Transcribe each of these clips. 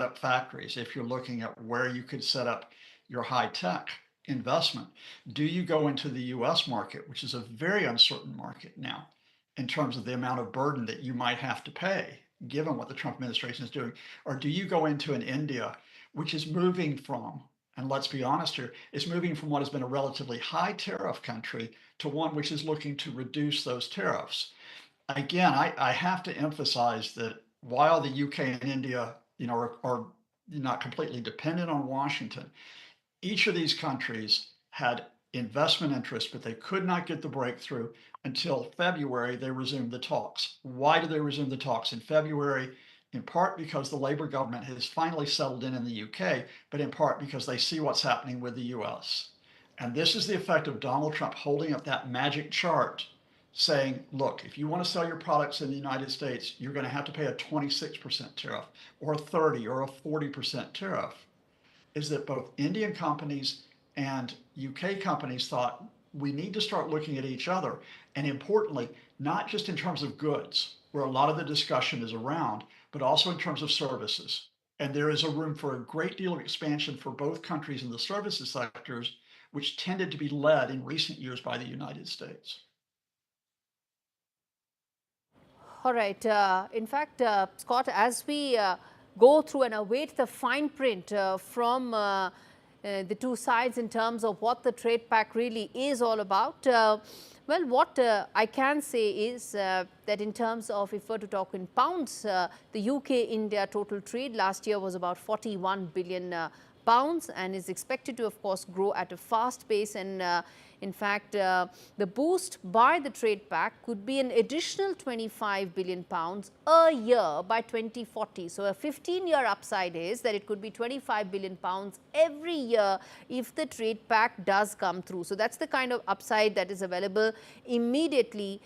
up factories, if you're looking at where you could set up your high tech investment, do you go into the US market, which is a very uncertain market now in terms of the amount of burden that you might have to pay, given what the Trump administration is doing? Or do you go into an India, which is moving from, and let's be honest here, is moving from what has been a relatively high tariff country to one which is looking to reduce those tariffs? Again, I have to emphasize that while the UK and India, are not completely dependent on Washington, each of these countries had investment interests, but they could not get the breakthrough until February. They resumed the talks. Why did they resume the talks in February? In part because the Labour government has finally settled in the UK, but in part because they see what's happening with the US. And this is the effect of Donald Trump holding up that magic chart saying, look, if you want to sell your products in the United States, you're going to have to pay a 26% tariff or a 30 or a 40% tariff. Is that both Indian companies and UK companies thought we need to start looking at each other. And importantly, not just in terms of goods, where a lot of the discussion is around, but also in terms of services. And there is a room for a great deal of expansion for both countries in the services sectors, which tended to be led in recent years by the United States. All right. In fact, Scott, as we go through and await the fine print from the two sides in terms of what the trade pact really is all about, well, what I can say is that in terms of, if we're to talk in pounds, the UK-India total trade last year was about 41 billion pounds and is expected to, of course, grow at a fast pace. And in fact, the boost by the trade pact could be an additional 25 billion pounds a year by 2040. So a 15-year upside is that it could be 25 billion pounds every year if the trade pact does come through. So that's the kind of upside that is available immediately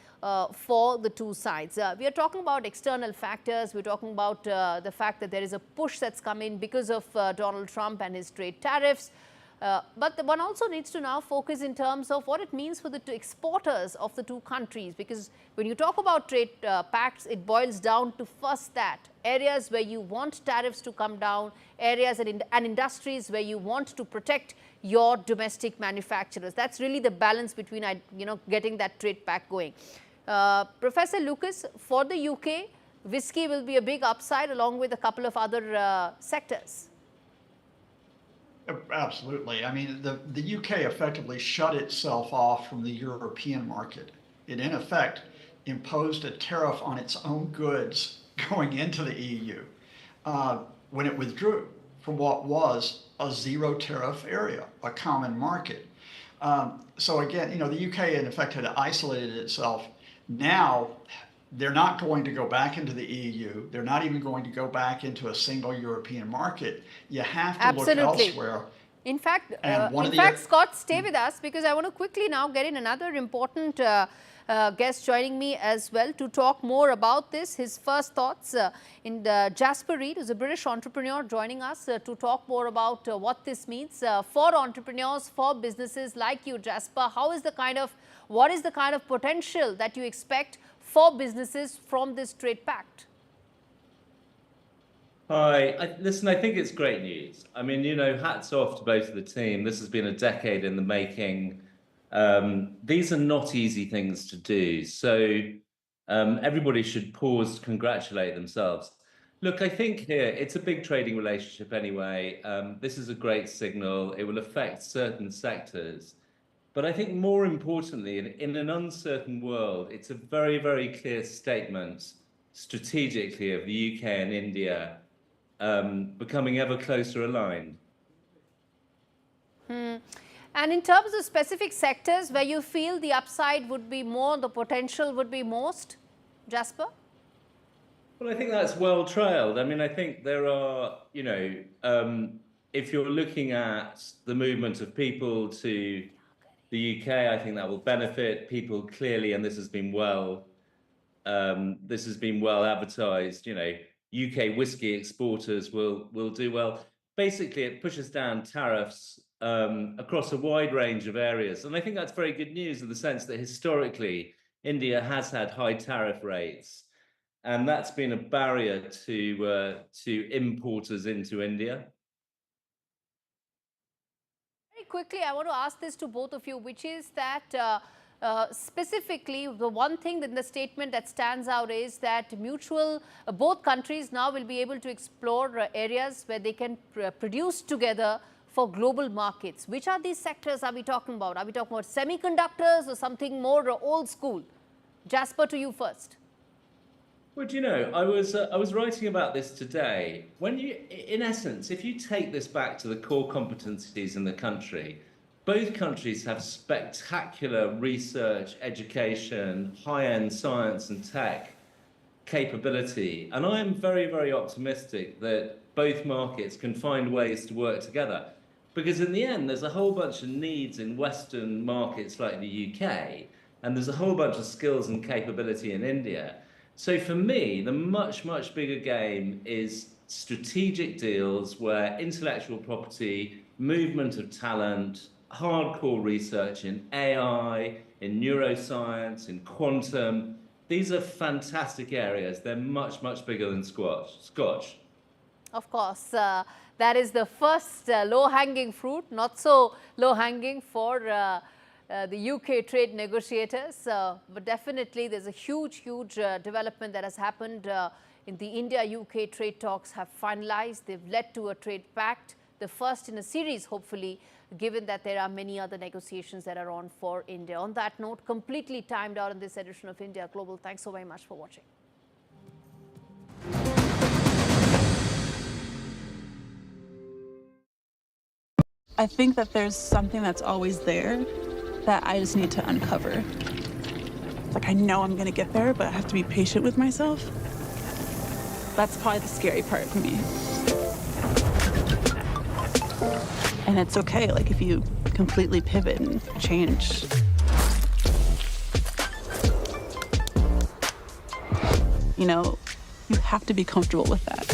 for the two sides. We are talking about external factors. We're talking about the fact that there is a push that's come in because of Donald Trump and his trade tariffs. But one also needs to now focus in terms of what it means for the exporters of the two countries, because when you talk about trade pacts, it boils down to first that areas where you want tariffs to come down, areas and industries where you want to protect your domestic manufacturers. That's really the balance between getting that trade pact going. Professor Lucas, for the UK, whiskey will be a big upside along with a couple of other sectors. Absolutely. I mean, the UK effectively shut itself off from the European market. It, in effect, imposed a tariff on its own goods going into the EU when it withdrew from what was a zero tariff area, a common market. So again, the UK, in effect, had isolated itself. Now, they're not going to go back into the EU. They're not even going to go back into a single European market. You have to look elsewhere. In fact, Scott, stay with us, because I want to quickly now get in another important guest joining me as well to talk more about this. His first thoughts in Jasper Reed, who's a British entrepreneur, joining us to talk more about what this means for entrepreneurs, for businesses like you, Jasper. What is the kind of potential that you expect for businesses from this trade pact? Hi, listen, I think it's great news. I mean, hats off to both of the team. This has been a decade in the making. These are not easy things to do. So everybody should pause to congratulate themselves. Look, I think here it's a big trading relationship anyway. This is a great signal. It will affect certain sectors. But I think more importantly, in an uncertain world, it's a very, very clear statement strategically of the UK and India becoming ever closer aligned. And in terms of specific sectors where you feel the upside would be more, the potential would be most, Jasper? Well, I think that's well trailed. I mean, I think there are, if you're looking at the movement of people to the UK, I think that will benefit people clearly, and this has been well advertised. UK whiskey exporters will do well. Basically, it pushes down tariffs across a wide range of areas, and I think that's very good news in the sense that historically India has had high tariff rates. and that's been a barrier to importers into India. Very quickly, I want to ask this to both of you, which is that specifically, the one thing in the statement that stands out is that both countries now will be able to explore areas where they can produce together for global markets. Which are these sectors are we talking about? Are we talking about semiconductors or something more old school? Jasper, to you first. Well, do you know, I was writing about this today. In essence, if you take this back to the core competencies in the country, both countries have spectacular research, education, high-end science and tech capability. And I am very, very optimistic that both markets can find ways to work together. Because in the end, there's a whole bunch of needs in Western markets like the UK, and there's a whole bunch of skills and capability in India. So for me, the much, much bigger game is strategic deals where intellectual property, movement of talent, hardcore research in AI, in neuroscience, in quantum, these are fantastic areas. They're much, much bigger than Scotch. Of course, that is the first low-hanging fruit, not so low-hanging for the UK trade negotiators, but definitely there's a huge development that has happened in the India-UK trade talks have finalized. They've led to a trade pact, the first in a series, hopefully, given that there are many other negotiations that are on for India. On that note, completely timed out in this edition of India Global. Thanks so very much for watching. I think that there's something that's always there that I just need to uncover. Like, I know I'm gonna get there, but I have to be patient with myself. That's probably the scary part for me. And it's okay, like, if you completely pivot and change. You know, you have to be comfortable with that.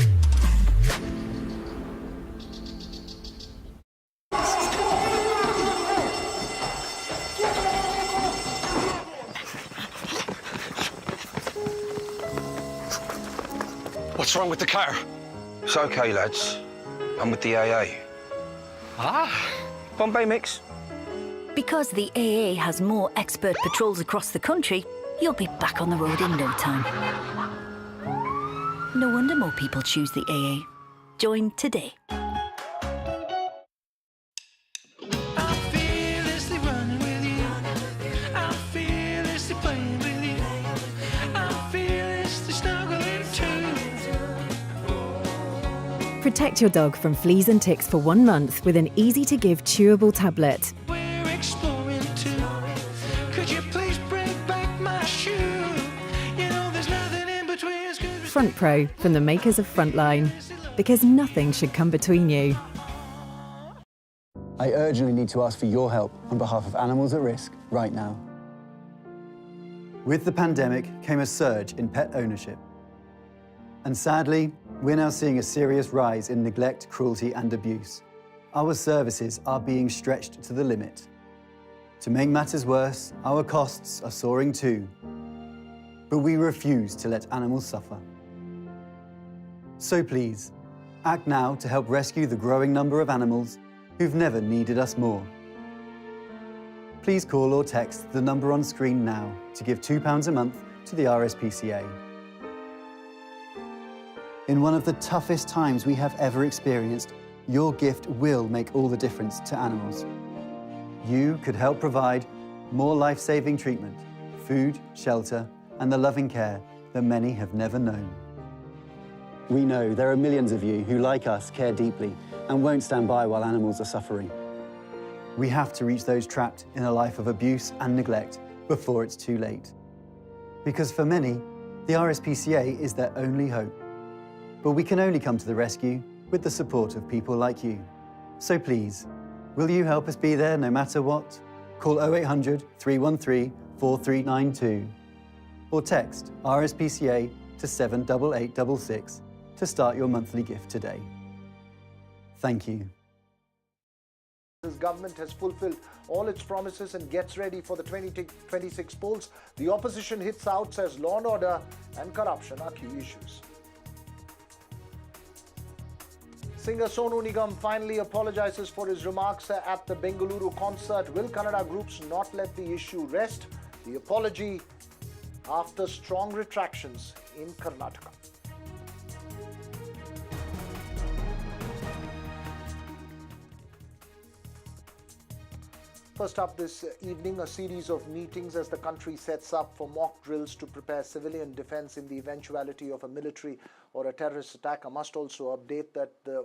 What's wrong with the car? It's okay, lads. I'm with the AA. Ah, Bombay mix. Because the AA has more expert patrols across the country, you'll be back on the road in no time. No wonder more people choose the AA. Join today. Protect your dog from fleas and ticks for 1 month with an easy-to-give chewable tablet. We're exploring too. Could you please bring back my shoe? You know there's nothing in between us. Front Pro from the makers of Frontline. Because nothing should come between you. I urgently need to ask for your help on behalf of animals at risk right now. With the pandemic came a surge in pet ownership. And sadly, we're now seeing a serious rise in neglect, cruelty, and abuse. Our services are being stretched to the limit. To make matters worse, our costs are soaring too. But we refuse to let animals suffer. So please, act now to help rescue the growing number of animals who've never needed us more. Please call or text the number on screen now to give £2 a month to the RSPCA. In one of the toughest times we have ever experienced, your gift will make all the difference to animals. You could help provide more life-saving treatment, food, shelter, and the loving care that many have never known. We know there are millions of you who, like us, care deeply and won't stand by while animals are suffering. We have to reach those trapped in a life of abuse and neglect before it's too late. Because for many, the RSPCA is their only hope. But we can only come to the rescue with the support of people like you. So please, will you help us be there no matter what? Call 0800 313 4392 or text RSPCA to 78866 to start your monthly gift today. Thank you. His government has fulfilled all its promises and gets ready for the 2026 polls. The opposition hits out, says law and order and corruption are key issues. Singer Sonu Nigam finally apologizes for his remarks at the Bengaluru concert. Will Kannada groups not let the issue rest? The apology after strong retractions in Karnataka. First up this evening, a series of meetings as the country sets up for mock drills to prepare civilian defense in the eventuality of a military or a terrorist attack. I must also update that the